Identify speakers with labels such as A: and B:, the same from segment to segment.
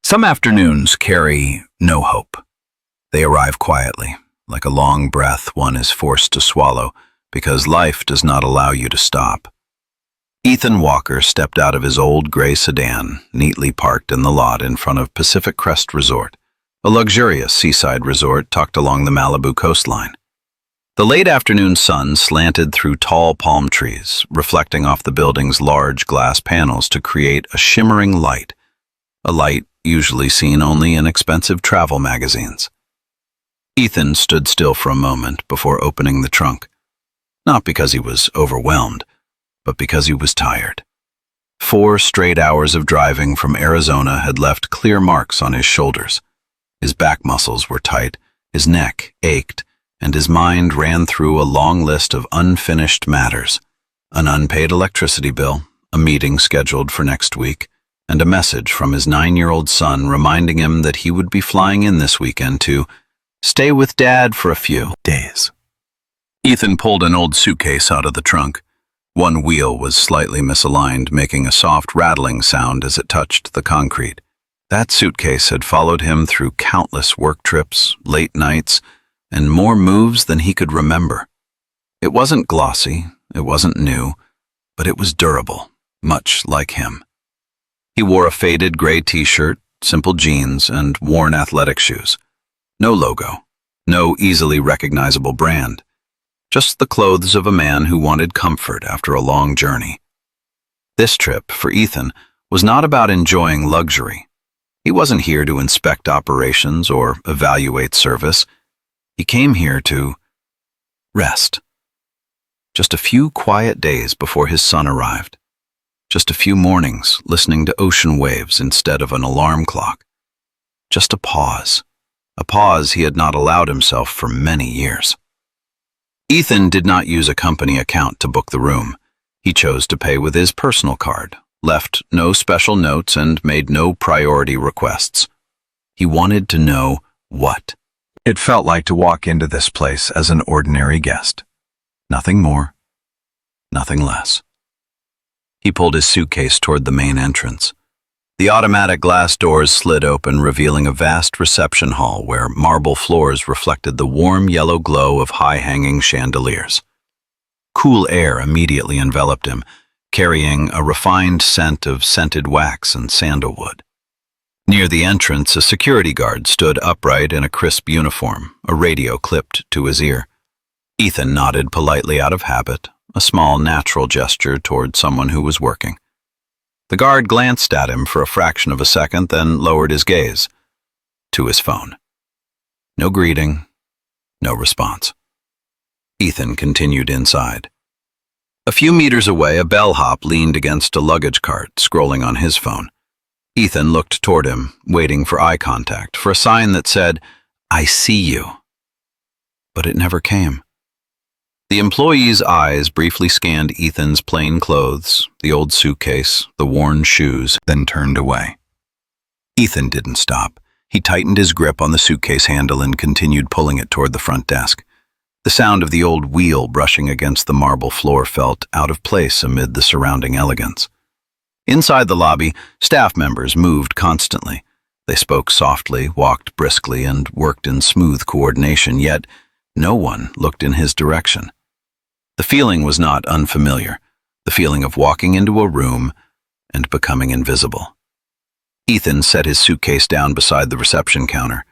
A: Some afternoons carry no hope. They arrive quietly, like a long breath one is forced to swallow because life does not allow you to stop. Ethan Walker stepped out of his old gray sedan, neatly parked in the lot in front of Pacific Crest Resort, a luxurious seaside resort tucked along the Malibu coastline. The late afternoon sun slanted through tall palm trees, reflecting off the building's large glass panels to create a shimmering light, a light usually seen only in expensive travel magazines. Ethan stood still for a moment before opening the trunk, not because he was overwhelmed, but because he was tired. 4 straight hours of driving from Arizona had left clear marks on his shoulders. His back muscles were tight, his neck ached, and his mind ran through a long list of unfinished matters: an unpaid electricity bill, a meeting scheduled for next week, and a message from his 9-year-old son reminding him that he would be flying in this weekend to stay with Dad for a few days. Ethan pulled an old suitcase out of the trunk. One wheel was slightly misaligned, making a soft rattling sound as it touched the concrete. That suitcase had followed him through countless work trips, late nights, and more moves than he could remember. It wasn't glossy, it wasn't new, but it was durable, much like him. He wore a faded gray t-shirt, simple jeans, and worn athletic shoes. No logo, no easily recognizable brand. Just the clothes of a man who wanted comfort after a long journey. This trip, for Ethan, was not about enjoying luxury. He wasn't here to inspect operations or evaluate service. He came here to rest. Just a few quiet days before his son arrived. Just a few mornings listening to ocean waves instead of an alarm clock. Just a pause he had not allowed himself for many years. Ethan did not use a company account to book the room. He chose to pay with his personal card, left no special notes, and made no priority requests. He wanted to know what it felt like to walk into this place as an ordinary guest. Nothing more, nothing less. He pulled his suitcase toward the main entrance. The automatic glass doors slid open, revealing a vast reception hall where marble floors reflected the warm yellow glow of high-hanging chandeliers. Cool air immediately enveloped him, carrying a refined scent of scented wax and sandalwood. Near the entrance, a security guard stood upright in a crisp uniform, a radio clipped to his ear. Ethan nodded politely out of habit, a small natural gesture toward someone who was working. The guard glanced at him for a fraction of a second, then lowered his gaze to his phone. No greeting, no response. Ethan continued inside. A few meters away, a bellhop leaned against a luggage cart, scrolling on his phone. Ethan looked toward him, waiting for eye contact, for a sign that said, "I see you." But it never came. The employee's eyes briefly scanned Ethan's plain clothes, the old suitcase, the worn shoes, then turned away. Ethan didn't stop. He tightened his grip on the suitcase handle and continued pulling it toward the front desk. The sound of the old wheel brushing against the marble floor felt out of place amid the surrounding elegance. Inside the lobby, staff members moved constantly. They spoke softly, walked briskly, and worked in smooth coordination, yet no one looked in his direction. The feeling was not unfamiliar, the feeling of walking into a room and becoming invisible. Ethan set his suitcase down beside the reception counter.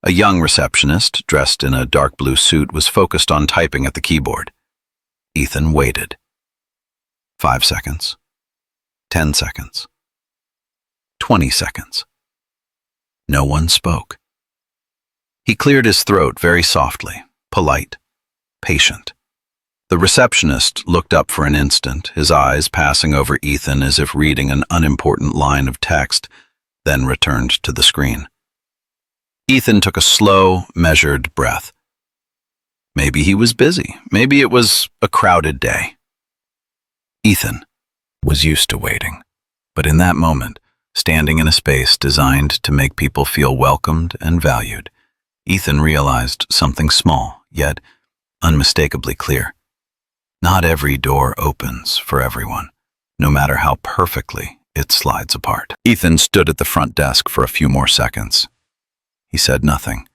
A: A young receptionist, dressed in a dark blue suit, was focused on typing at the keyboard. Ethan waited. 5 seconds. 10 seconds. 20 seconds. No one spoke. He cleared his throat very softly, polite, patient. The receptionist looked up for an instant, his eyes passing over Ethan as if reading an unimportant line of text, then returned to the screen. Ethan took a slow, measured breath. Maybe he was busy. Maybe it was a crowded day. Ethan was used to waiting, but in that moment, standing in a space designed to make people feel welcomed and valued, Ethan realized something small, yet unmistakably clear. Not every door opens for everyone, no matter how perfectly it slides apart. Ethan stood at the front desk for a few more seconds. He said nothing.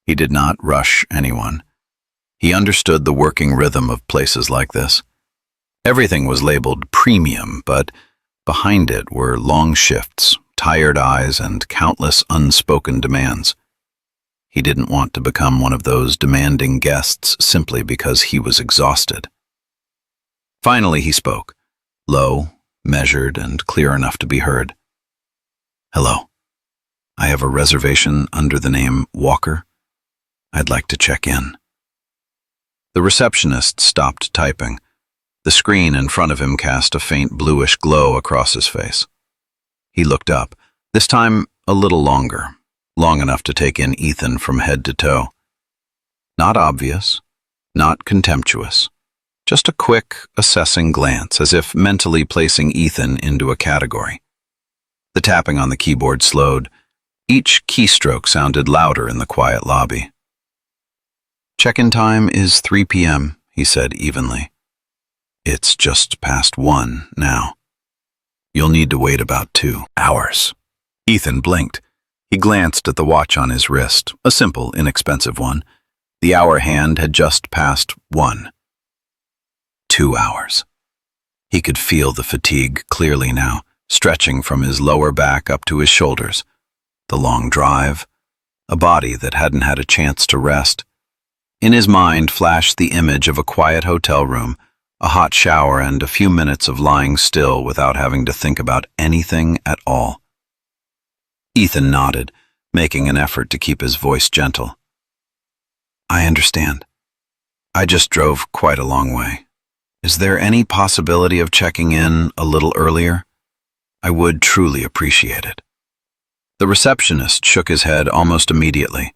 A: He did not rush anyone. He understood the working rhythm of places like this. Everything was labeled premium, but behind it were long shifts, tired eyes, and countless unspoken demands. He didn't want to become one of those demanding guests simply because he was exhausted. Finally, he spoke, low, measured, and clear enough to be heard. "Hello. I have a reservation under the name Walker. I'd like to check in." The receptionist stopped typing. The screen in front of him cast a faint bluish glow across his face. He looked up, this time a little longer, long enough to take in Ethan from head to toe. Not obvious, not contemptuous, just a quick, assessing glance, as if mentally placing Ethan into a category. The tapping on the keyboard slowed. Each keystroke sounded louder in the quiet lobby. "Check-in time is 3 p.m., he said evenly. "It's just past 1 now. You'll need to wait about 2 hours. Ethan blinked. He glanced at the watch on his wrist, a simple, inexpensive one. The hour hand had just passed 1. 2 hours. He could feel the fatigue clearly now, stretching from his lower back up to his shoulders. The long drive, a body that hadn't had a chance to rest. In his mind flashed the image of a quiet hotel room, a hot shower, and a few minutes of lying still without having to think about anything at all. Ethan nodded, making an effort to keep his voice gentle. "I understand. I just drove quite a long way. Is there any possibility of checking in a little earlier? I would truly appreciate it." The receptionist shook his head almost immediately.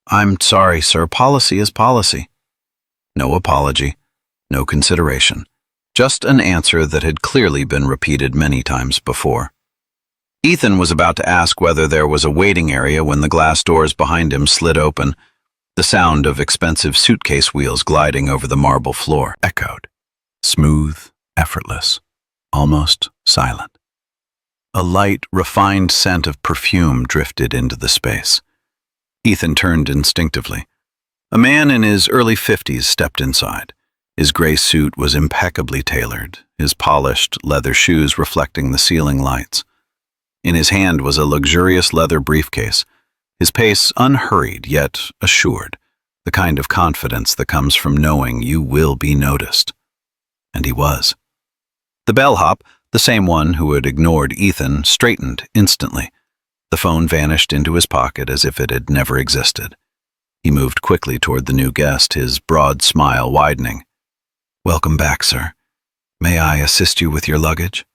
A: "I'm sorry, sir. Policy is policy." No apology, no consideration, just an answer that had clearly been repeated many times before. Ethan was about to ask whether there was a waiting area when the glass doors behind him slid open. The sound of expensive suitcase wheels gliding over the marble floor echoed. Smooth, effortless, almost silent. A light, refined scent of perfume drifted into the space. Ethan turned instinctively. A man in his early 50s stepped inside. His gray suit was impeccably tailored, his polished leather shoes reflecting the ceiling lights. In his hand was a luxurious leather briefcase, his pace unhurried yet assured, the kind of confidence that comes from knowing you will be noticed. And he was. The bellhop, the same one who had ignored Ethan, straightened instantly. The phone vanished into his pocket as if it had never existed. He moved quickly toward the new guest, his broad smile widening. "Welcome back, sir. May I assist you with your luggage?"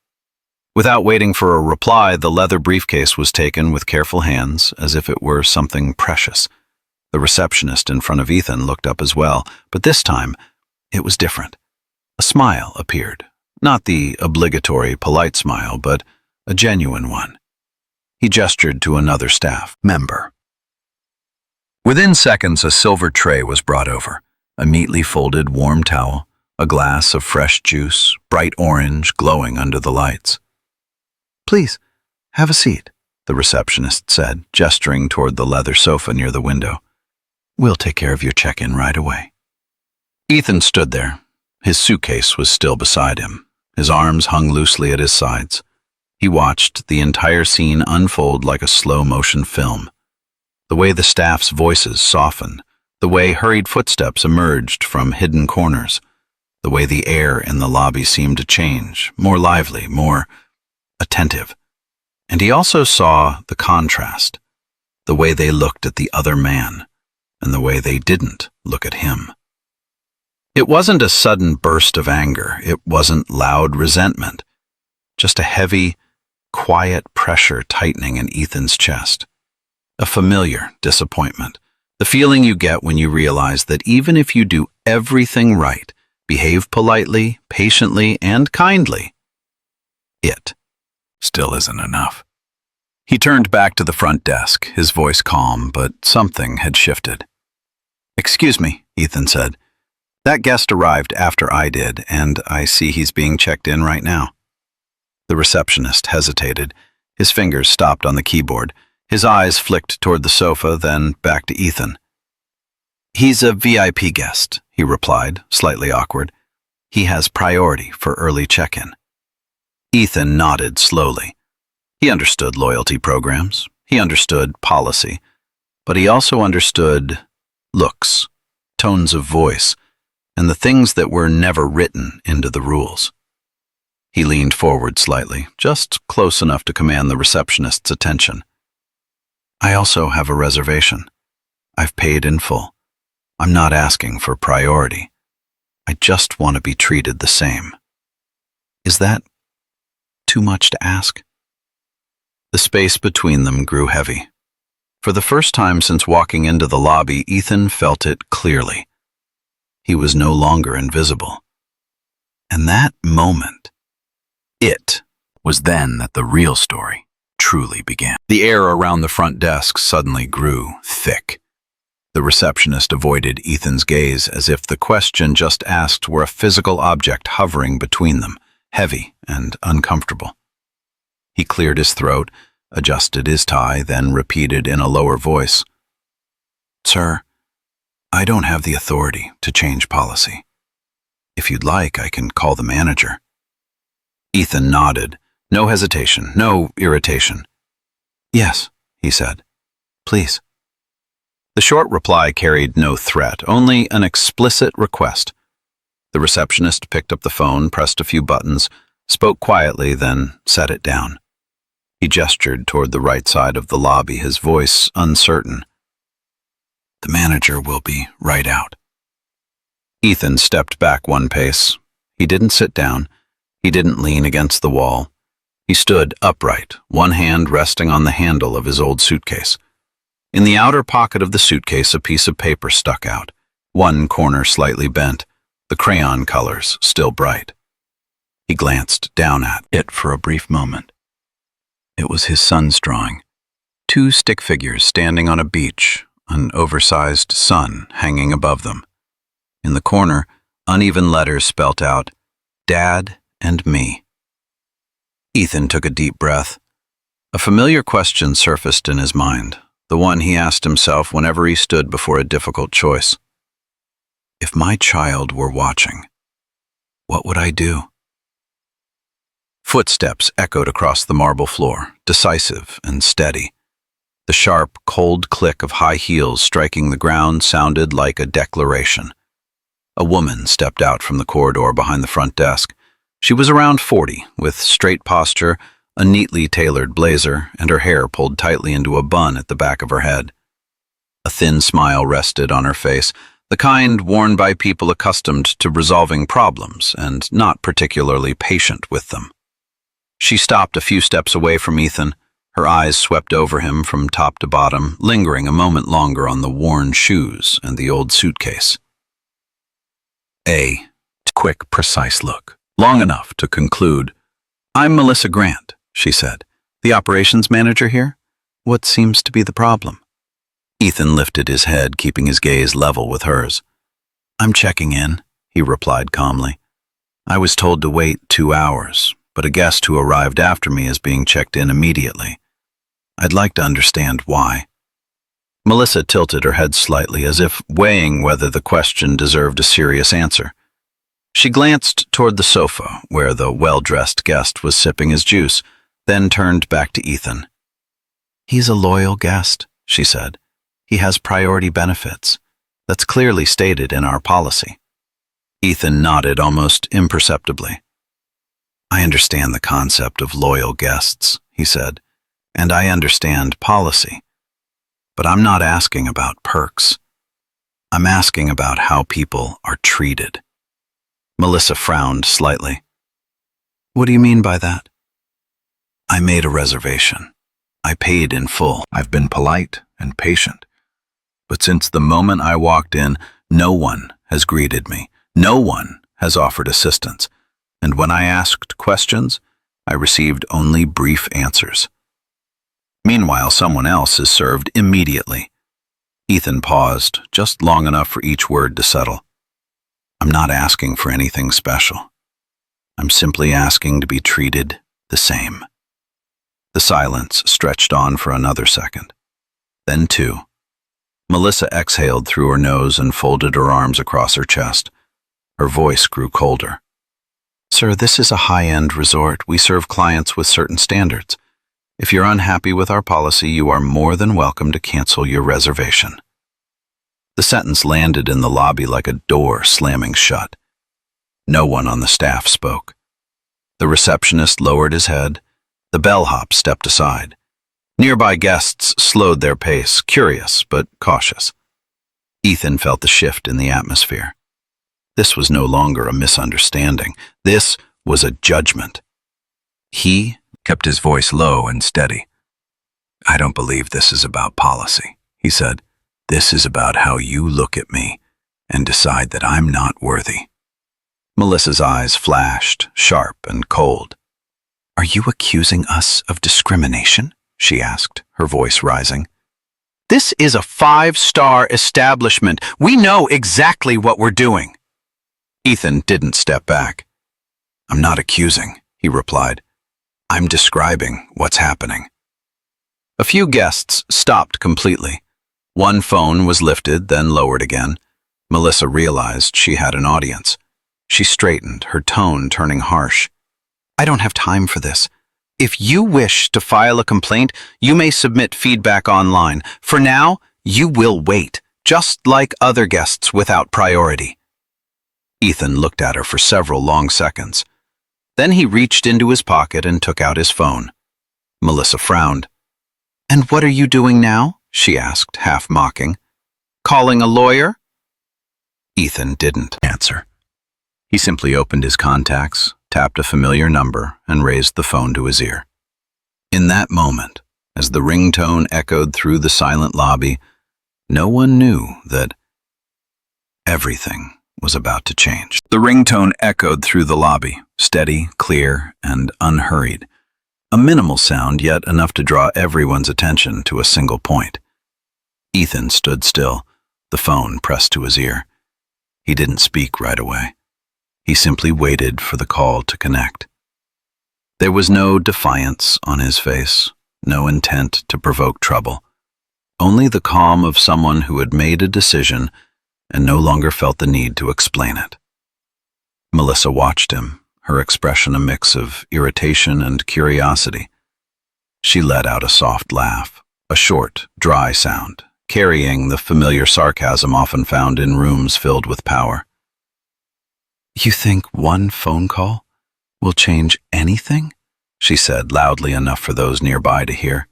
A: Without waiting for a reply, the leather briefcase was taken with careful hands, as if it were something precious. The receptionist in front of Ethan looked up as well, but this time it was different. A smile appeared, not the obligatory polite smile, but a genuine one. He gestured to another staff member. Within seconds, a silver tray was brought over, a neatly folded warm towel, a glass of fresh juice, bright orange, glowing under the lights. "Please, have a seat," the receptionist said, gesturing toward the leather sofa near the window. "We'll take care of your check-in right away." Ethan stood there. His suitcase was still beside him. His arms hung loosely at his sides. He watched the entire scene unfold like a slow-motion film. The way the staff's voices softened, the way hurried footsteps emerged from hidden corners, the way the air in the lobby seemed to change, more lively, more attentive. And he also saw the contrast, the way they looked at the other man, and the way they didn't look at him. It wasn't a sudden burst of anger, it wasn't loud resentment, just a heavy, quiet pressure tightening in Ethan's chest. A familiar disappointment, the feeling you get when you realize that even if you do everything right, behave politely, patiently, and kindly, it still isn't enough. He turned back to the front desk, his voice calm, but something had shifted. "Excuse me," Ethan said. "That guest arrived after I did, and I see he's being checked in right now." The receptionist hesitated. His fingers stopped on the keyboard. His eyes flicked toward the sofa, then back to Ethan. "He's a VIP guest," he replied, slightly awkward. "He has priority for early check-in." Ethan nodded slowly. He understood loyalty programs. He understood policy. But he also understood looks, tones of voice, and the things that were never written into the rules. He leaned forward slightly, just close enough to command the receptionist's attention. "I also have a reservation. I've paid in full. I'm not asking for priority. I just want to be treated the same. Is that too much to ask?" The space between them grew heavy. For the first time since walking into the lobby, Ethan felt it clearly. He was no longer invisible. And that moment, it was then that the real story truly began. The air around the front desk suddenly grew thick. The receptionist avoided Ethan's gaze as if the question just asked were a physical object hovering between them, heavy and uncomfortable. He cleared his throat, adjusted his tie, then repeated in a lower voice, "Sir, I don't have the authority to change policy. If you'd like, I can call the manager." Ethan nodded. No hesitation, no irritation. "Yes," he said. "Please." The short reply carried no threat, only an explicit request. The receptionist picked up the phone, pressed a few buttons, spoke quietly, then set it down. He gestured toward the right side of the lobby, his voice uncertain. "The manager will be right out." Ethan stepped back one pace. He didn't sit down. He didn't lean against the wall. He stood upright, one hand resting on the handle of his old suitcase. In the outer pocket of the suitcase, a piece of paper stuck out, one corner slightly bent, the crayon colors still bright. He glanced down at it for a brief moment. It was his son's drawing. Two stick figures standing on a beach, an oversized sun hanging above them. In the corner, uneven letters spelt out, "Dad and me." Ethan took a deep breath. A familiar question surfaced in his mind, the one he asked himself whenever he stood before a difficult choice. If my child were watching, what would I do? Footsteps echoed across the marble floor, decisive and steady. The sharp, cold click of high heels striking the ground sounded like a declaration. A woman stepped out from the corridor behind the front desk. She was around 40, with straight posture, a neatly tailored blazer, and her hair pulled tightly into a bun at the back of her head. A thin smile rested on her face, the kind worn by people accustomed to resolving problems and not particularly patient with them. She stopped a few steps away from Ethan. Her eyes swept over him from top to bottom, lingering a moment longer on the worn shoes and the old suitcase. A quick, precise look, long enough to conclude. "I'm Melissa Grant," she said. "The operations manager here? What seems to be the problem?" Ethan lifted his head, keeping his gaze level with hers. "I'm checking in," he replied calmly. "I was told to wait 2 hours, but a guest who arrived after me is being checked in immediately. I'd like to understand why." Melissa tilted her head slightly, as if weighing whether the question deserved a serious answer. She glanced toward the sofa, where the well-dressed guest was sipping his juice, then turned back to Ethan. "He's a loyal guest," she said. "He has priority benefits. That's clearly stated in our policy." Ethan nodded almost imperceptibly. "I understand the concept of loyal guests," he said, "and I understand policy. But I'm not asking about perks. I'm asking about how people are treated." Melissa frowned slightly. "What do you mean by that?" "I made a reservation. I paid in full. I've been polite and patient. But since the moment I walked in, no one has greeted me. No one has offered assistance. And when I asked questions, I received only brief answers. Meanwhile, someone else is served immediately." Ethan paused, just long enough for each word to settle. "I'm not asking for anything special. I'm simply asking to be treated the same. The silence stretched on for another second. Then two. Melissa exhaled through her nose and folded her arms across her chest. Her voice grew colder. Sir, this is a high-end resort. We serve clients with certain standards. If you're unhappy with our policy, you are more than welcome to cancel your reservation. The sentence landed in the lobby like a door slamming shut. No one on the staff spoke. The receptionist lowered his head. The bellhop stepped aside. Nearby guests slowed their pace, curious but cautious. Ethan felt the shift in the atmosphere. This was no longer a misunderstanding. This was a judgment. He kept his voice low and steady. I don't believe this is about policy, he said. This is about how you look at me and decide that I'm not worthy. Melissa's eyes flashed, sharp and cold. Are you accusing us of discrimination? She asked, her voice rising. This is a 5-star establishment. We know exactly what we're doing. Ethan didn't step back. I'm not accusing, he replied. I'm describing what's happening. A few guests stopped completely. One phone was lifted, then lowered again. Melissa realized she had an audience. She straightened, her tone turning harsh. I don't have time for this. If you wish to file a complaint, you may submit feedback online. For now, you will wait, just like other guests without priority. Ethan looked at her for several long seconds. Then he reached into his pocket and took out his phone. Melissa frowned. And what are you doing now? She asked, half mocking. Calling a lawyer? Ethan didn't answer. He simply opened his contacts, tapped a familiar number, and raised the phone to his ear. In that moment, as the ringtone echoed through the silent lobby, no one knew that everything was about to change. The ringtone echoed through the lobby, steady, clear, and unhurried. A minimal sound, yet enough to draw everyone's attention to a single point. Ethan stood still, the phone pressed to his ear. He didn't speak right away. He simply waited for the call to connect. There was no defiance on his face, no intent to provoke trouble. Only the calm of someone who had made a decision and no longer felt the need to explain it. Melissa watched him, her expression a mix of irritation and curiosity. She let out a soft laugh, a short, dry sound, carrying the familiar sarcasm often found in rooms filled with power. You think one phone call will change anything? She said loudly enough for those nearby to hear.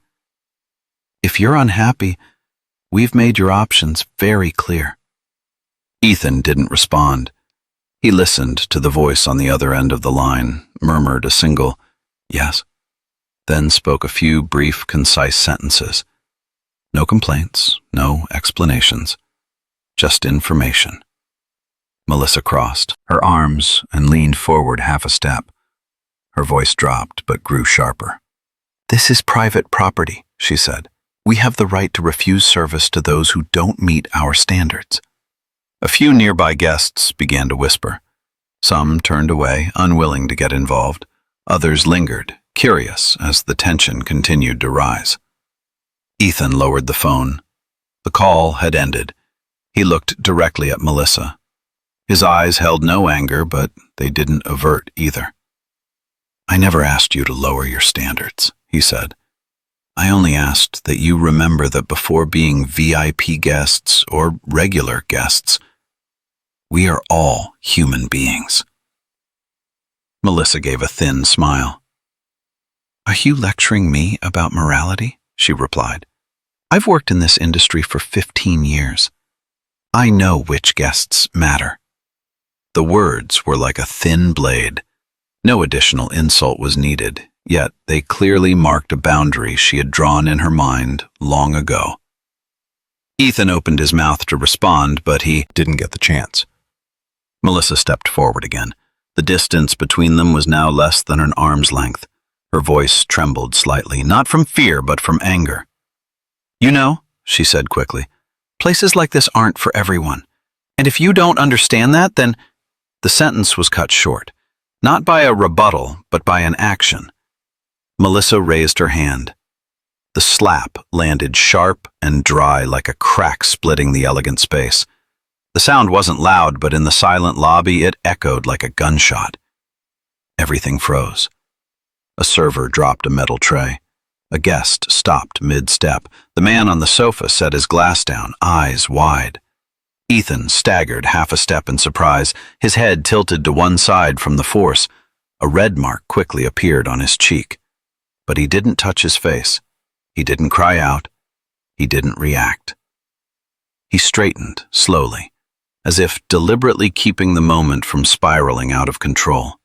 A: If you're unhappy, we've made your options very clear. Ethan didn't respond. He listened to the voice on the other end of the line, murmured a single yes, then spoke a few brief, concise sentences. No complaints, no explanations, just information. Melissa crossed her arms and leaned forward half a step. Her voice dropped but grew sharper. This is private property, she said. We have the right to refuse service to those who don't meet our standards. A few nearby guests began to whisper. Some turned away, unwilling to get involved. Others lingered, curious as the tension continued to rise. Ethan lowered the phone. The call had ended. He looked directly at Melissa. His eyes held no anger, but they didn't avert either. I never asked you to lower your standards, he said. I only asked that you remember that before being VIP guests or regular guests, we are all human beings. Melissa gave a thin smile. Are you lecturing me about morality? She replied. I've worked in this industry for 15 years. I know which guests matter. The words were like a thin blade. No additional insult was needed, yet they clearly marked a boundary she had drawn in her mind long ago. Ethan opened his mouth to respond, but he didn't get the chance. Melissa stepped forward again. The distance between them was now less than an arm's length. Her voice trembled slightly, not from fear, but from anger. You know, she said quickly, places like this aren't for everyone. And if you don't understand that, then... The sentence was cut short, not by a rebuttal, but by an action. Melissa raised her hand. The slap landed sharp and dry like a crack splitting the elegant space. The sound wasn't loud, but in the silent lobby it echoed like a gunshot. Everything froze. A server dropped a metal tray. A guest stopped mid-step. The man on the sofa set his glass down, eyes wide. Ethan staggered half a step in surprise, his head tilted to one side from the force. A red mark quickly appeared on his cheek. But he didn't touch his face. He didn't cry out. He didn't react. He straightened, slowly, as if deliberately keeping the moment from spiraling out of control.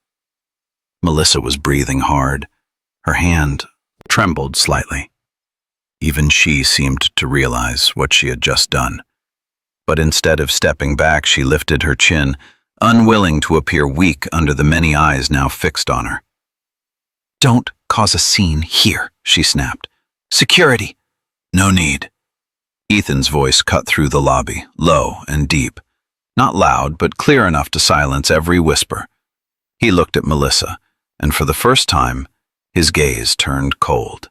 A: Melissa was breathing hard. Her hand trembled slightly. Even she seemed to realize what she had just done. But instead of stepping back, she lifted her chin, unwilling to appear weak under the many eyes now fixed on her. "Don't cause a scene here," she snapped. "Security." "No need." Ethan's voice cut through the lobby, low and deep. Not loud, but clear enough to silence every whisper. He looked at Melissa, and for the first time, his gaze turned cold.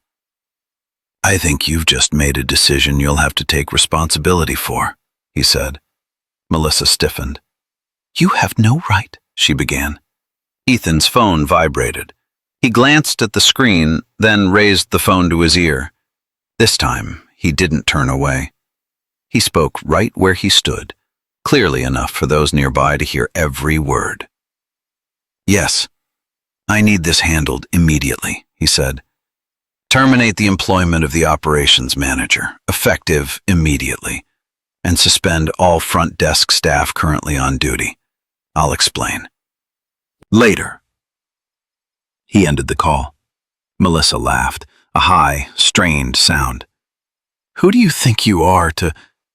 A: "I think you've just made a decision you'll have to take responsibility for," he said. Melissa stiffened. "You have no right," she began. Ethan's phone vibrated. He glanced at the screen, then raised the phone to his ear. This time, he didn't turn away. He spoke right where he stood, clearly enough for those nearby to hear every word. "Yes, I need this handled immediately," he said. "Terminate the employment of the operations manager, effective immediately, and suspend all front desk staff currently on duty. I'll explain later." He ended the call. Melissa laughed, a high, strained sound. "Who do you think you are to—"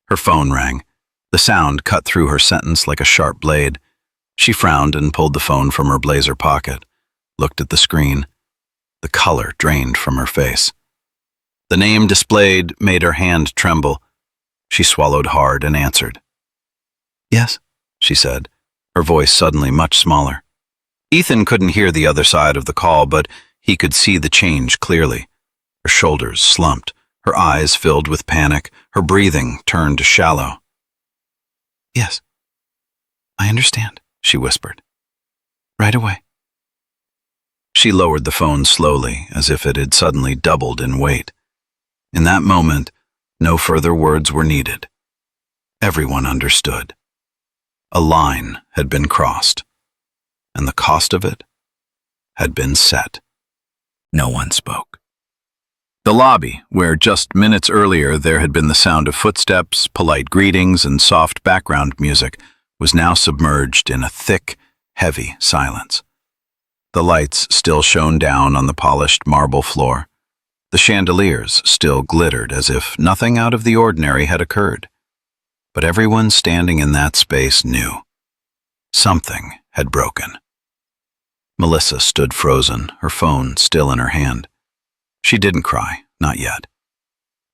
A: Her phone rang. The sound cut through her sentence like a sharp blade. She frowned and pulled the phone from her blazer pocket, looked at the screen. The color drained from her face. The name displayed made her hand tremble. She swallowed hard and answered. "Yes," she said, her voice suddenly much smaller. Ethan couldn't hear the other side of the call, but he could see the change clearly. Her shoulders slumped, her eyes filled with panic, her breathing turned shallow. "Yes, I understand," she whispered. "Right away." She lowered the phone slowly, as if it had suddenly doubled in weight. In that moment, no further words were needed. Everyone understood. A line had been crossed, and the cost of it had been set. No one spoke. The lobby, where just minutes earlier there had been the sound of footsteps, polite greetings, and soft background music, was now submerged in a thick, heavy silence. The lights still shone down on the polished marble floor. The chandeliers still glittered as if nothing out of the ordinary had occurred. But everyone standing in that space knew. Something had broken. Melissa stood frozen, her phone still in her hand. She didn't cry, not yet.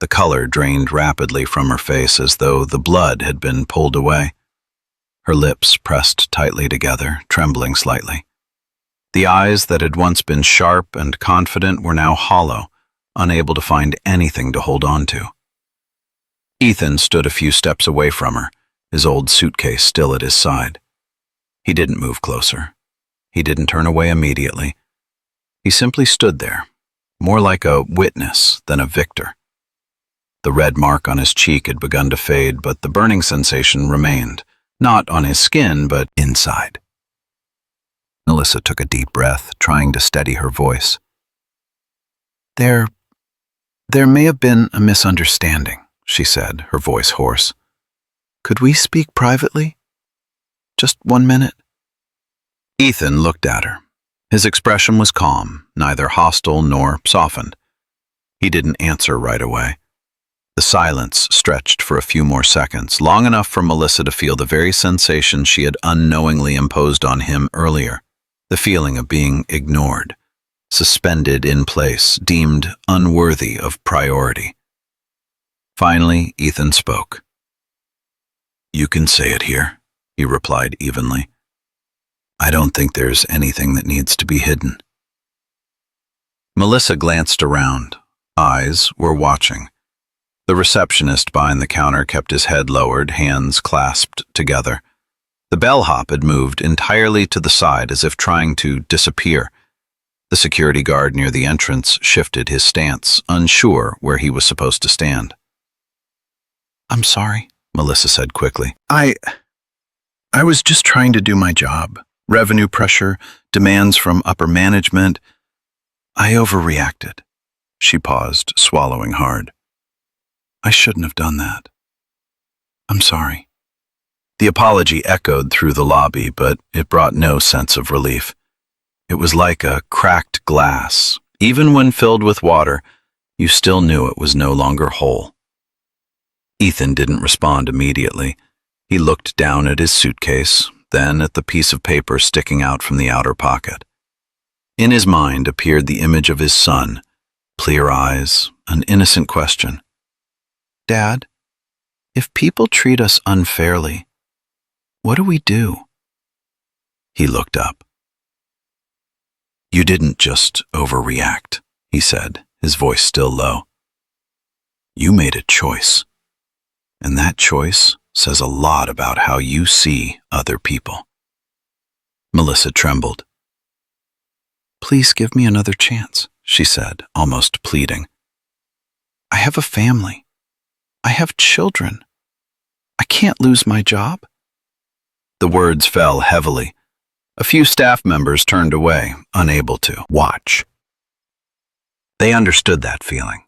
A: The color drained rapidly from her face as though the blood had been pulled away. Her lips pressed tightly together, trembling slightly. The eyes that had once been sharp and confident were now hollow, unable to find anything to hold on to. Ethan stood a few steps away from her, his old suitcase still at his side. He didn't move closer. He didn't turn away immediately. He simply stood there, more like a witness than a victor. The red mark on his cheek had begun to fade, but the burning sensation remained, not on his skin, but inside. Melissa took a deep breath, trying to steady her voice. There may have been a misunderstanding," she said, her voice hoarse. "Could we speak privately? Just 1 minute?" Ethan looked at her. His expression was calm, neither hostile nor softened. He didn't answer right away. The silence stretched for a few more seconds, long enough for Melissa to feel the very sensation she had unknowingly imposed on him earlier, the feeling of being ignored, suspended in place, deemed unworthy of priority. Finally, Ethan spoke. "You can say it here," he replied evenly. "I don't think there's anything that needs to be hidden." Melissa glanced around. Eyes were watching. The receptionist behind the counter kept his head lowered, hands clasped together. The bellhop had moved entirely to the side as if trying to disappear. The security guard near the entrance shifted his stance, unsure where he was supposed to stand. "I'm sorry," Melissa said quickly. I was just trying to do my job. Revenue pressure, demands from upper management. I overreacted." She paused, swallowing hard. "I shouldn't have done that. I'm sorry." The apology echoed through the lobby, but it brought no sense of relief. It was like a cracked glass. Even when filled with water, you still knew it was no longer whole. Ethan didn't respond immediately. He looked down at his suitcase, then at the piece of paper sticking out from the outer pocket. In his mind appeared the image of his son, clear eyes, an innocent question. "Dad, if people treat us unfairly, what do we do?" He looked up. "You didn't just overreact," he said, his voice still low. "You made a choice. And that choice says a lot about how you see other people." Melissa trembled. "Please give me another chance," she said, almost pleading. "I have a family. I have children. I can't lose my job." The words fell heavily. A few staff members turned away, unable to watch. They understood that feeling.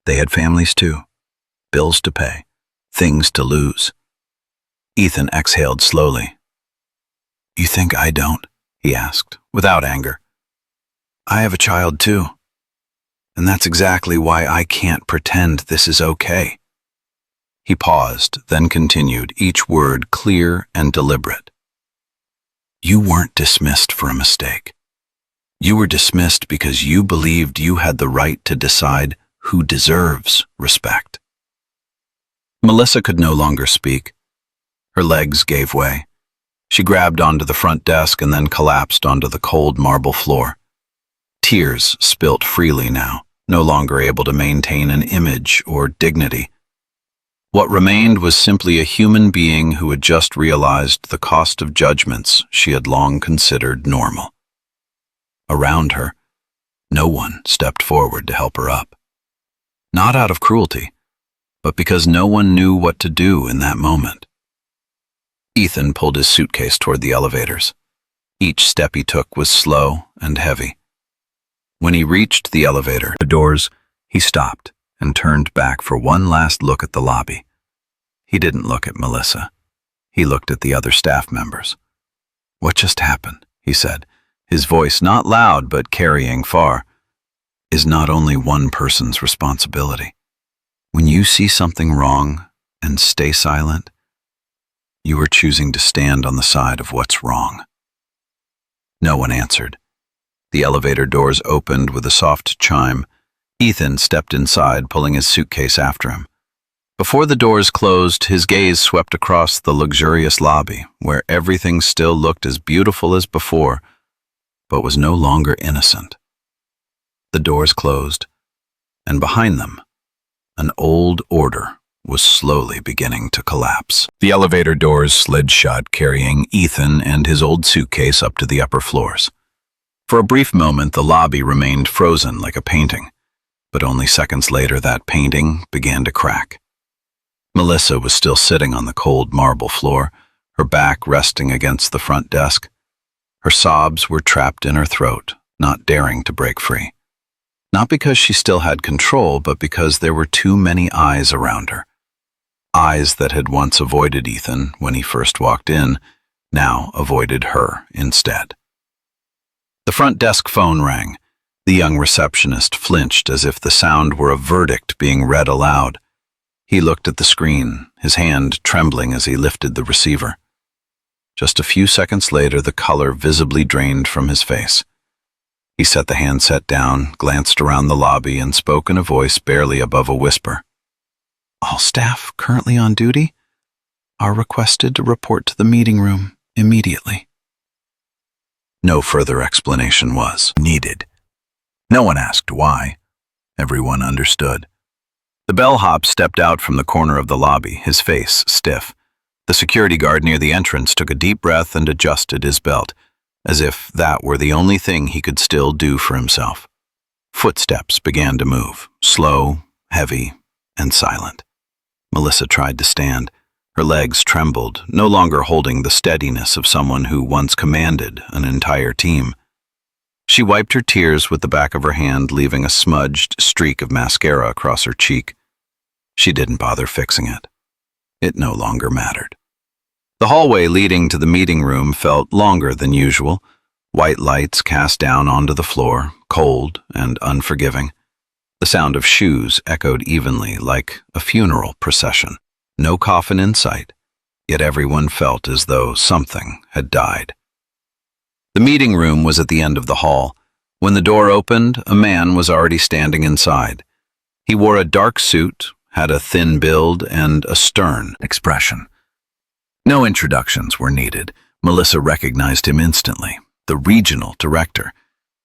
A: They had families too, bills to pay, things to lose. Ethan exhaled slowly. "You think I don't?" he asked, without anger. "I have a child too, and that's exactly why I can't pretend this is okay." He paused, then continued, each word clear and deliberate. "You weren't dismissed for a mistake. You were dismissed because you believed you had the right to decide who deserves respect." Melissa could no longer speak. Her legs gave way. She grabbed onto the front desk and then collapsed onto the cold marble floor. Tears spilt freely now, no longer able to maintain an image or dignity. What remained was simply a human being who had just realized the cost of judgments she had long considered normal. Around her, no one stepped forward to help her up. Not out of cruelty, but because no one knew what to do in that moment. Ethan pulled his suitcase toward the elevators. Each step he took was slow and heavy. When he reached the elevator doors, he stopped and turned back for one last look at the lobby. He didn't look at Melissa. He looked at the other staff members. "What just happened?" he said, his voice not loud but carrying far, "is not only one person's responsibility. When you see something wrong and stay silent, you are choosing to stand on the side of what's wrong." No one answered. The elevator doors opened with a soft chime. Ethan stepped inside, pulling his suitcase after him. Before the doors closed, his gaze swept across the luxurious lobby, where everything still looked as beautiful as before, but was no longer innocent. The doors closed, and behind them, an old order was slowly beginning to collapse. The elevator doors slid shut, carrying Ethan and his old suitcase up to the upper floors. For a brief moment, the lobby remained frozen like a painting, but only seconds later that painting began to crack. Melissa was still sitting on the cold marble floor, her back resting against the front desk. Her sobs were trapped in her throat, not daring to break free. Not because she still had control, but because there were too many eyes around her. Eyes that had once avoided Ethan when he first walked in, now avoided her instead. The front desk phone rang. The young receptionist flinched as if the sound were a verdict being read aloud. He looked at the screen, his hand trembling as he lifted the receiver. Just a few seconds later, the color visibly drained from his face. He set the handset down, glanced around the lobby, and spoke in a voice barely above a whisper. "All staff currently on duty are requested to report to the meeting room immediately." No further explanation was needed. No one asked why. Everyone understood. The bellhop stepped out from the corner of the lobby, his face stiff. The security guard near the entrance took a deep breath and adjusted his belt, as if that were the only thing he could still do for himself. Footsteps began to move, slow, heavy, and silent. Melissa tried to stand. Her legs trembled, no longer holding the steadiness of someone who once commanded an entire team. She wiped her tears with the back of her hand, leaving a smudged streak of mascara across her cheek. She didn't bother fixing it. It no longer mattered. The hallway leading to the meeting room felt longer than usual. White lights cast down onto the floor, cold and unforgiving. The sound of shoes echoed evenly like a funeral procession. No coffin in sight, yet everyone felt as though something had died. The meeting room was at the end of the hall. When the door opened, a man was already standing inside. He wore a dark suit, had a thin build, and a stern expression. No introductions were needed. Melissa recognized him instantly. The regional director.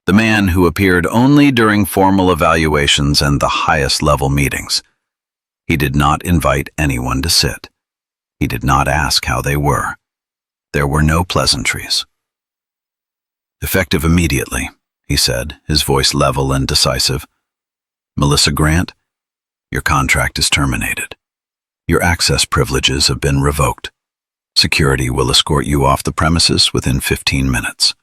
A: The man who appeared only during formal evaluations and the highest level meetings. He did not invite anyone to sit. He did not ask how they were. There were no pleasantries. "Effective immediately," he said, his voice level and decisive. "Melissa Grant, your contract is terminated. Your access privileges have been revoked. Security will escort you off the premises within 15 minutes.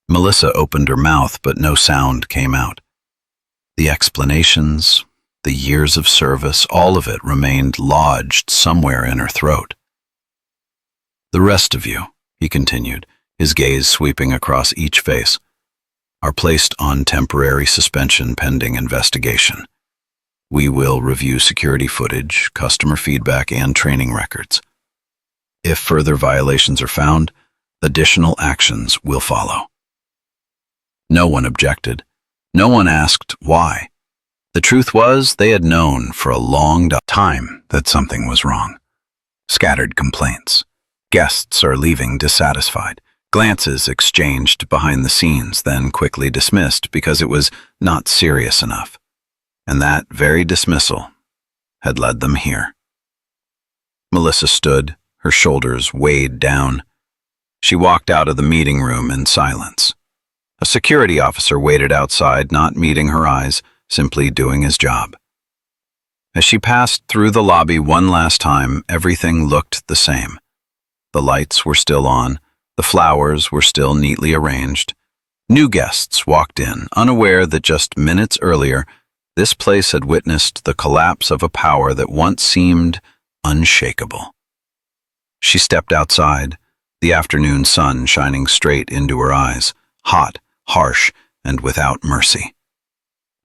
A: Melissa opened her mouth, but no sound came out. The explanations, the years of service, all of it remained lodged somewhere in her throat. "The rest of you," he continued, his gaze sweeping across each face, "are placed on temporary suspension pending investigation. We will review security footage, customer feedback, and training records. If further violations are found, additional actions will follow." No one objected. No one asked why. The truth was, they had known for a long time that something was wrong. Scattered complaints. Guests are leaving dissatisfied. Glances exchanged behind the scenes, then quickly dismissed because it was not serious enough. And that very dismissal had led them here. Melissa stood, her shoulders weighed down. She walked out of the meeting room in silence. A security officer waited outside, not meeting her eyes, simply doing his job. As she passed through the lobby one last time, everything looked the same. The lights were still on, the flowers were still neatly arranged. New guests walked in, unaware that just minutes earlier, this place had witnessed the collapse of a power that once seemed unshakable. She stepped outside, the afternoon sun shining straight into her eyes, hot, harsh, and without mercy.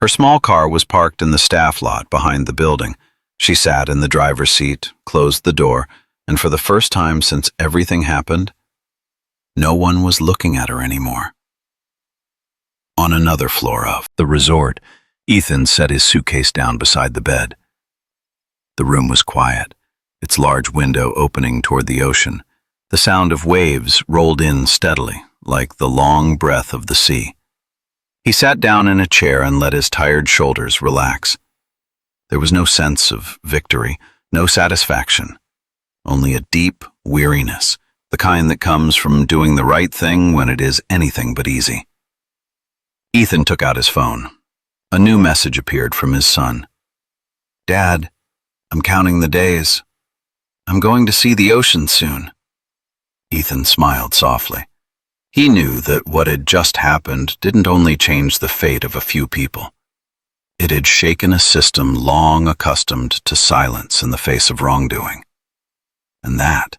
A: Her small car was parked in the staff lot behind the building. She sat in the driver's seat, closed the door, and for the first time since everything happened, no one was looking at her anymore. On another floor of the resort, Ethan set his suitcase down beside the bed. The room was quiet, its large window opening toward the ocean. The sound of waves rolled in steadily, like the long breath of the sea. He sat down in a chair and let his tired shoulders relax. There was no sense of victory, no satisfaction, only a deep weariness, the kind that comes from doing the right thing when it is anything but easy. Ethan took out his phone. A new message appeared from his son. "Dad, I'm counting the days. I'm going to see the ocean soon." Ethan smiled softly. He knew that what had just happened didn't only change the fate of a few people. It had shaken a system long accustomed to silence in the face of wrongdoing. And that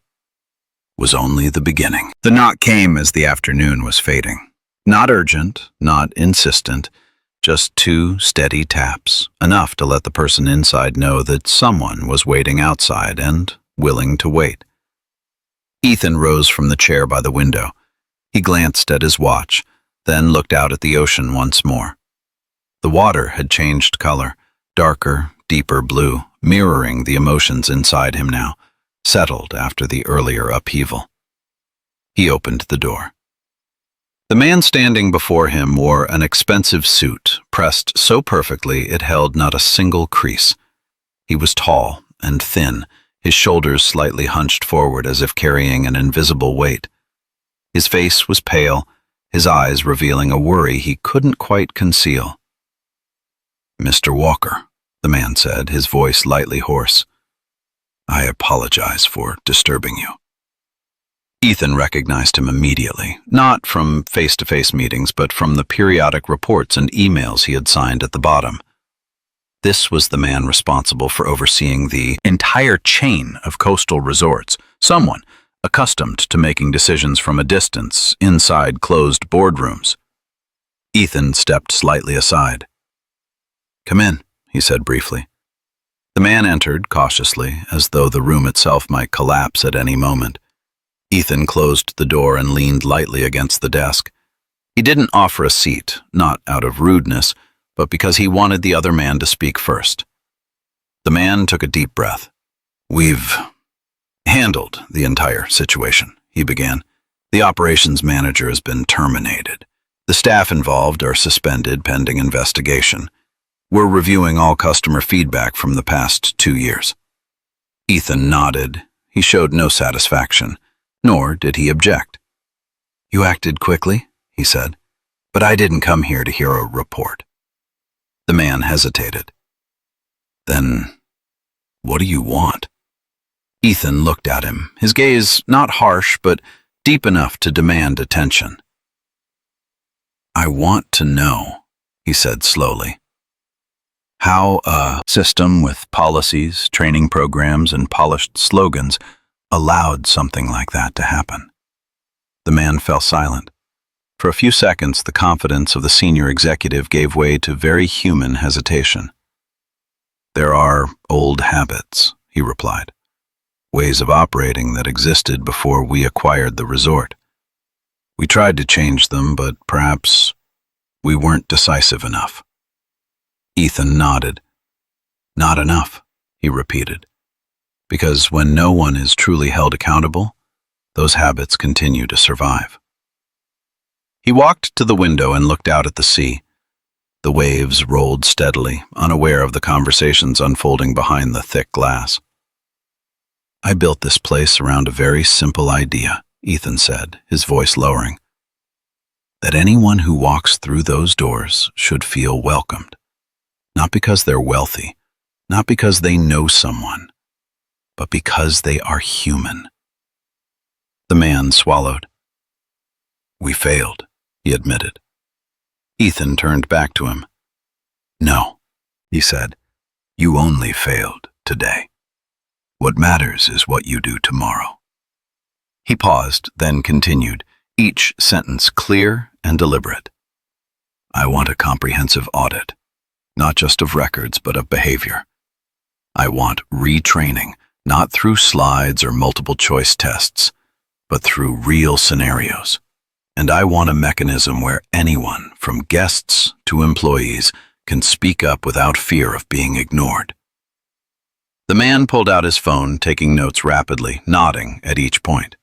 A: was only the beginning. The knock came as the afternoon was fading. Not urgent, not insistent, just 2 steady taps, enough to let the person inside know that someone was waiting outside and willing to wait. Ethan rose from the chair by the window. He glanced at his watch, then looked out at the ocean once more. The water had changed color, darker, deeper blue, mirroring the emotions inside him now, settled after the earlier upheaval. He opened the door. The man standing before him wore an expensive suit, pressed so perfectly it held not a single crease. He was tall and thin, his shoulders slightly hunched forward as if carrying an invisible weight. His face was pale, his eyes revealing a worry he couldn't quite conceal. "Mr. Walker," the man said, his voice lightly hoarse, "I apologize for disturbing you." Ethan recognized him immediately, not from face-to-face meetings, but from the periodic reports and emails he had signed at the bottom. This was the man responsible for overseeing the entire chain of coastal resorts, someone accustomed to making decisions from a distance inside closed boardrooms. Ethan stepped slightly aside. "Come in," he said briefly. The man entered cautiously, as though the room itself might collapse at any moment. Ethan closed the door and leaned lightly against the desk. He didn't offer a seat, not out of rudeness, but because he wanted the other man to speak first. The man took a deep breath. "We've handled the entire situation," he began. "The operations manager has been terminated. The staff involved are suspended pending investigation. We're reviewing all customer feedback from the past 2 years." Ethan nodded. He showed no satisfaction, nor did he object. "You acted quickly," he said, "but I didn't come here to hear a report." The man hesitated. "Then what do you want?" Ethan looked at him, his gaze not harsh but deep enough to demand attention. "I want to know," he said slowly, "how a system with policies, training programs, and polished slogans allowed something like that to happen." The man fell silent. For a few seconds, the confidence of the senior executive gave way to very human hesitation. "There are old habits," he replied, "ways of operating that existed before we acquired the resort. We tried to change them, but perhaps we weren't decisive enough." Ethan nodded. "Not enough," he repeated, "because when no one is truly held accountable, those habits continue to survive." He walked to the window and looked out at the sea. The waves rolled steadily, unaware of the conversations unfolding behind the thick glass. "I built this place around a very simple idea," Ethan said, his voice lowering. "That anyone who walks through those doors should feel welcomed. Not because they're wealthy, not because they know someone, but because they are human." The man swallowed. "We failed," he admitted. Ethan turned back to him. "No," he said, "you only failed today. What matters is what you do tomorrow." He paused, then continued, each sentence clear and deliberate. "I want a comprehensive audit, not just of records, but of behavior. I want retraining, not through slides or multiple choice tests, but through real scenarios. And I want a mechanism where anyone, from guests to employees, can speak up without fear of being ignored." The man pulled out his phone, taking notes rapidly, nodding at each point.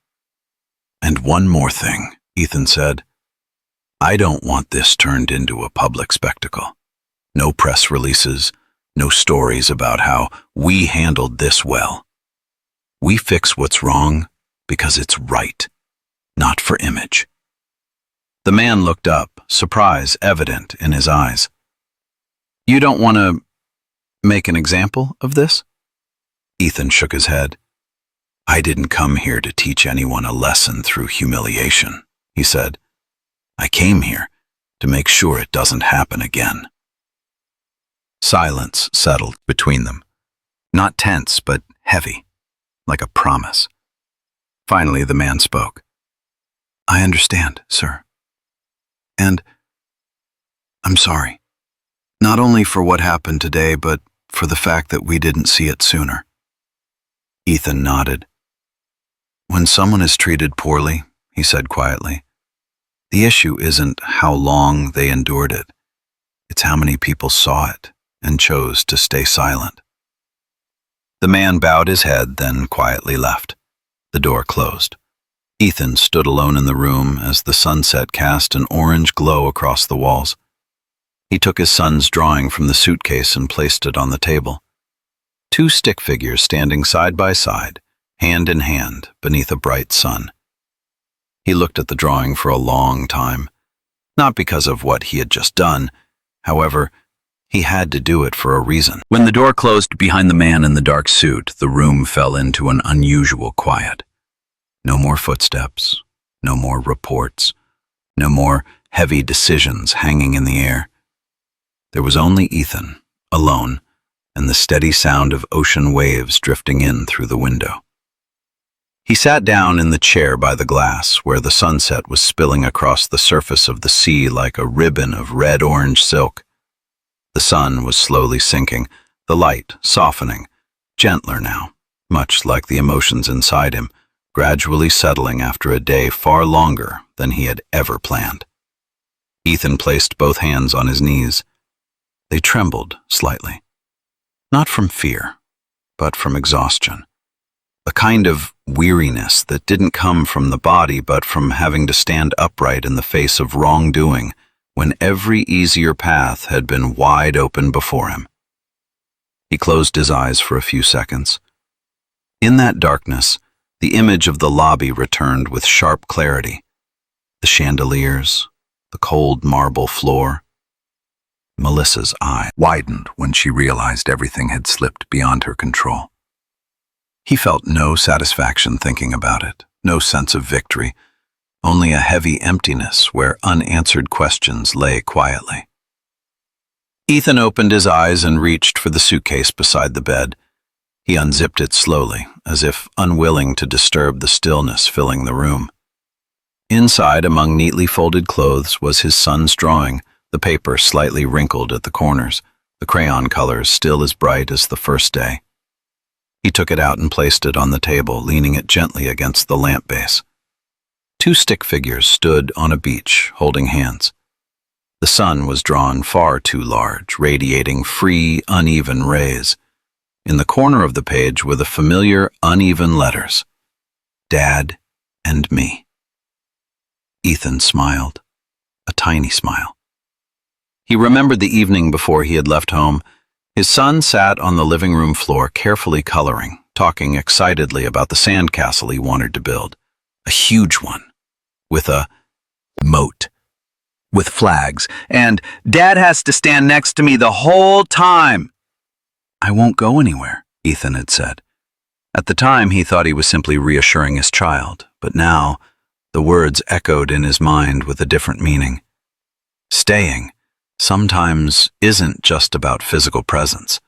A: "And one more thing," Ethan said. "I don't want this turned into a public spectacle. No press releases, no stories about how we handled this well. We fix what's wrong because it's right, not for image." The man looked up, surprise evident in his eyes. "You don't want to make an example of this?" Ethan shook his head. "I didn't come here to teach anyone a lesson through humiliation," he said. "I came here to make sure it doesn't happen again." Silence settled between them, not tense but heavy, like a promise. Finally, the man spoke. "I understand, sir. And I'm sorry, not only for what happened today, but for the fact that we didn't see it sooner." Ethan nodded. "When someone is treated poorly," he said quietly, "the issue isn't how long they endured it. It's how many people saw it and chose to stay silent." The man bowed his head, then quietly left. The door closed. Ethan stood alone in the room as the sunset cast an orange glow across the walls. He took his son's drawing from the suitcase and placed it on the table. Two stick figures standing side by side, hand in hand, beneath a bright sun. He looked at the drawing for a long time, not because of what he had just done. However, he had to do it for a reason. When the door closed behind the man in the dark suit, the room fell into an unusual quiet. No more footsteps, no more reports, no more heavy decisions hanging in the air. There was only Ethan, alone, and the steady sound of ocean waves drifting in through the window. He sat down in the chair by the glass, where the sunset was spilling across the surface of the sea like a ribbon of red-orange silk. The sun was slowly sinking, the light softening, gentler now, much like the emotions inside him, gradually settling after a day far longer than he had ever planned. Ethan placed both hands on his knees. They trembled slightly, not from fear, but from exhaustion. A kind of weariness that didn't come from the body but from having to stand upright in the face of wrongdoing when every easier path had been wide open before him. He closed his eyes for a few seconds. In that darkness, the image of the lobby returned with sharp clarity. The chandeliers, the cold marble floor. Melissa's eye widened when she realized everything had slipped beyond her control. He felt no satisfaction thinking about it, no sense of victory, only a heavy emptiness where unanswered questions lay quietly. Ethan opened his eyes and reached for the suitcase beside the bed. He unzipped it slowly, as if unwilling to disturb the stillness filling the room. Inside, among neatly folded clothes, was his son's drawing, the paper slightly wrinkled at the corners, the crayon colors still as bright as the first day. He took it out and placed it on the table, leaning it gently against the lamp base. Two stick figures stood on a beach, holding hands. The sun was drawn far too large, radiating free, uneven rays. In the corner of the page were the familiar, uneven letters, Dad and me. Ethan smiled, a tiny smile. He remembered the evening before he had left home. His son sat on the living room floor, carefully coloring, talking excitedly about the sandcastle he wanted to build. A huge one, with a moat, with flags, and Dad has to stand next to me the whole time. I won't go anywhere, Ethan had said. At the time, he thought he was simply reassuring his child, but now the words echoed in his mind with a different meaning. Staying sometimes isn't just about physical presence.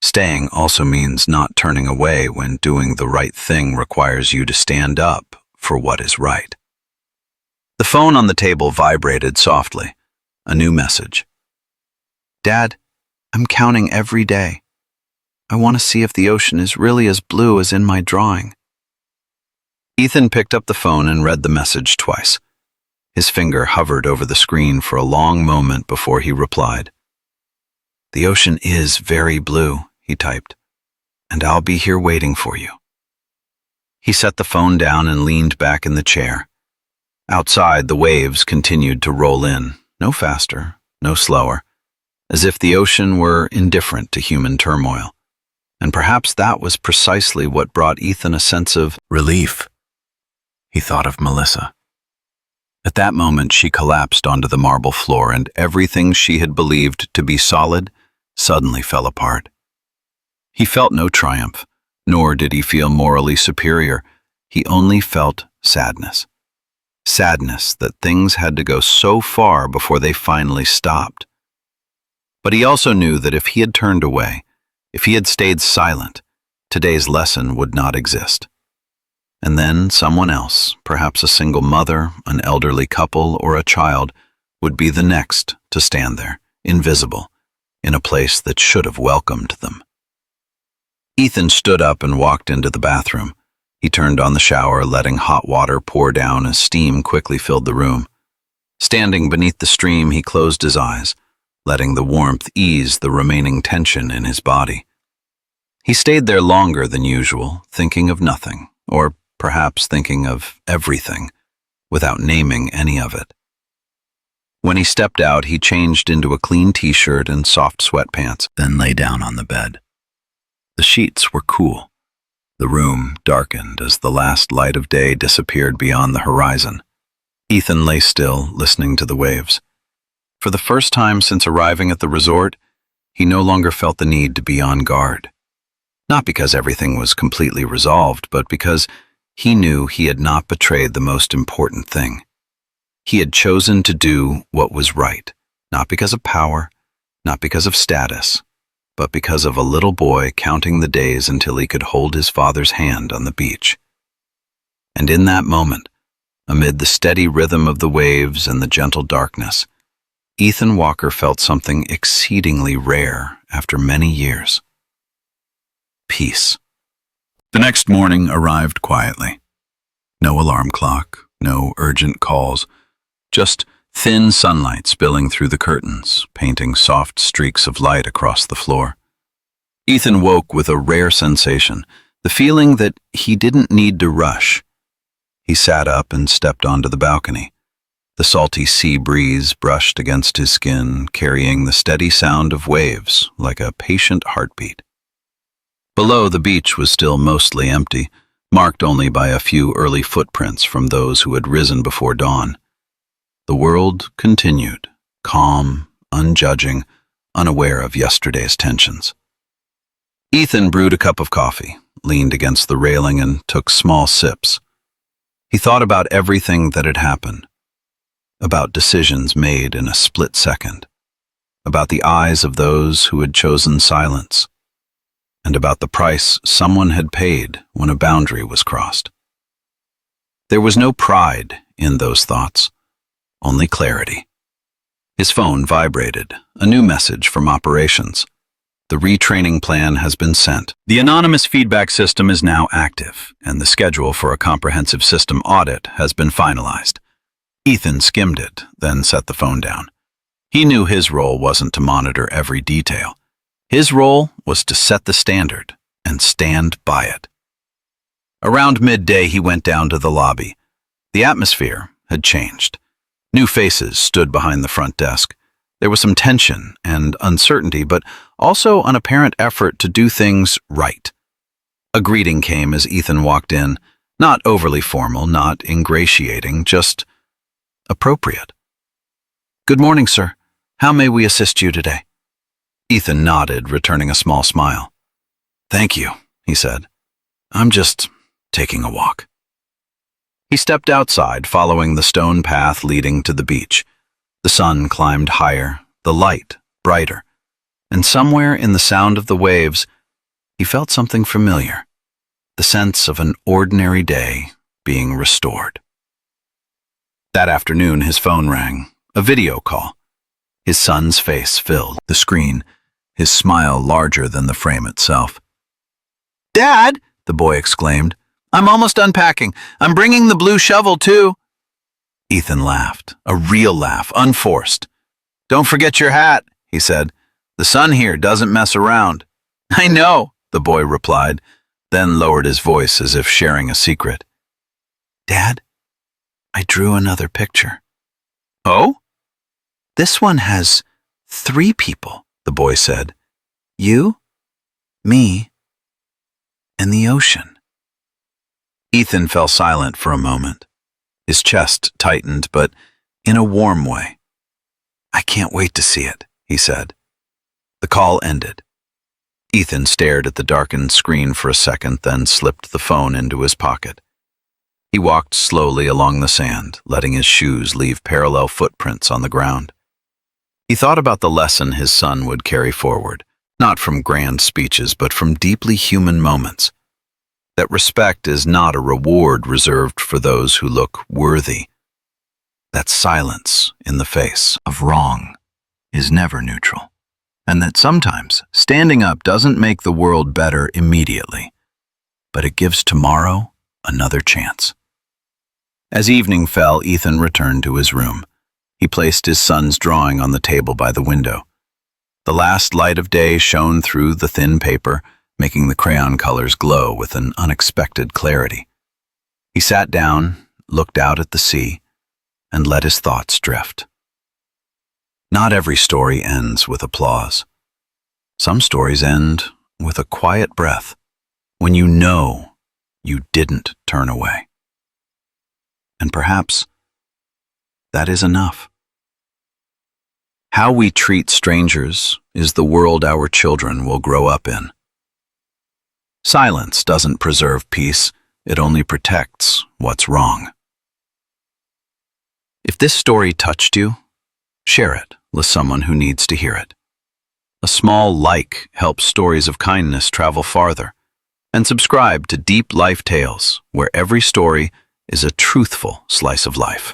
A: Staying also means not turning away when doing the right thing requires you to stand up for what is right. The phone on the table vibrated softly. A new message. Dad, I'm counting every day. I want to see if the ocean is really as blue as in my drawing. Ethan picked up the phone and read the message twice. His finger hovered over the screen for a long moment before he replied. The ocean is very blue, he typed, and I'll be here waiting for you. He set the phone down and leaned back in the chair. Outside, the waves continued to roll in, no faster, no slower, as if the ocean were indifferent to human turmoil. And perhaps that was precisely what brought Ethan a sense of relief. He thought of Melissa. At that moment, she collapsed onto the marble floor, and everything she had believed to be solid suddenly fell apart. He felt no triumph, nor did he feel morally superior. He only felt sadness. Sadness that things had to go so far before they finally stopped. But he also knew that if he had turned away, if he had stayed silent, today's lesson would not exist. And then someone else, perhaps a single mother, an elderly couple, or a child, would be the next to stand there, invisible, in a place that should have welcomed them. Ethan stood up and walked into the bathroom. He turned on the shower, letting hot water pour down as steam quickly filled the room. Standing beneath the stream, he closed his eyes, letting the warmth ease the remaining tension in his body. He stayed there longer than usual, thinking of nothing, or perhaps thinking of everything, without naming any of it. When he stepped out, he changed into a clean t-shirt and soft sweatpants, then lay down on the bed. The sheets were cool. The room darkened as the last light of day disappeared beyond the horizon. Ethan lay still, listening to the waves. For the first time since arriving at the resort, he no longer felt the need to be on guard. Not because everything was completely resolved, but because he knew he had not betrayed the most important thing. He had chosen to do what was right, not because of power, not because of status, but because of a little boy counting the days until he could hold his father's hand on the beach. And in that moment, amid the steady rhythm of the waves and the gentle darkness, Ethan Walker felt something exceedingly rare after many years. Peace. The next morning arrived quietly. No alarm clock, no urgent calls, just thin sunlight spilling through the curtains, painting soft streaks of light across the floor. Ethan woke with a rare sensation, the feeling that he didn't need to rush. He sat up and stepped onto the balcony. The salty sea breeze brushed against his skin, carrying the steady sound of waves like a patient heartbeat. Below, the beach was still mostly empty, marked only by a few early footprints from those who had risen before dawn. The world continued, calm, unjudging, unaware of yesterday's tensions. Ethan brewed a cup of coffee, leaned against the railing, and took small sips. He thought about everything that had happened, about decisions made in a split second, about the eyes of those who had chosen silence, and about the price someone had paid when a boundary was crossed. There was no pride in those thoughts, only clarity. His phone vibrated, a new message from operations. The retraining plan has been sent. The anonymous feedback system is now active, and the schedule for a comprehensive system audit has been finalized. Ethan skimmed it, then set the phone down. He knew his role wasn't to monitor every detail. His role was to set the standard and stand by it. Around midday, he went down to the lobby. The atmosphere had changed. New faces stood behind the front desk. There was some tension and uncertainty, but also an apparent effort to do things right. A greeting came as Ethan walked in, not overly formal, not ingratiating, just appropriate. "Good morning, sir. How may we assist you today?" Ethan nodded, returning a small smile. "Thank you," he said. "I'm just taking a walk." He stepped outside, following the stone path leading to the beach. The sun climbed higher, the light brighter, and somewhere in the sound of the waves, he felt something familiar, the sense of an ordinary day being restored. That afternoon, his phone rang, a video call. His son's face filled the screen, his smile larger than the frame itself. "Dad," the boy exclaimed, "I'm almost unpacking. I'm bringing the blue shovel, too." Ethan laughed, a real laugh, unforced. "Don't forget your hat," he said. "The sun here doesn't mess around." "I know," the boy replied, then lowered his voice as if sharing a secret. "Dad, I drew another picture." "Oh?" "This one has 3 people," the boy said. "You, me, and the ocean." Ethan fell silent for a moment. His chest tightened, but in a warm way. "I can't wait to see it," he said. The call ended. Ethan stared at the darkened screen for a second, then slipped the phone into his pocket. He walked slowly along the sand, letting his shoes leave parallel footprints on the ground. He thought about the lesson his son would carry forward, not from grand speeches, but from deeply human moments. That respect is not a reward reserved for those who look worthy. That silence in the face of wrong is never neutral. And that sometimes standing up doesn't make the world better immediately, but it gives tomorrow another chance. As evening fell, Ethan returned to his room. He placed his son's drawing on the table by the window. The last light of day shone through the thin paper, making the crayon colors glow with an unexpected clarity. He sat down, looked out at the sea, and let his thoughts drift. Not every story ends with applause. Some stories end with a quiet breath, when you know you didn't turn away. And perhaps that is enough. How we treat strangers is the world our children will grow up in. Silence doesn't preserve peace, it only protects what's wrong. If this story touched you, share it with someone who needs to hear it. A small like helps stories of kindness travel farther. And subscribe to Deep Life Tales, where every story is a truthful slice of life.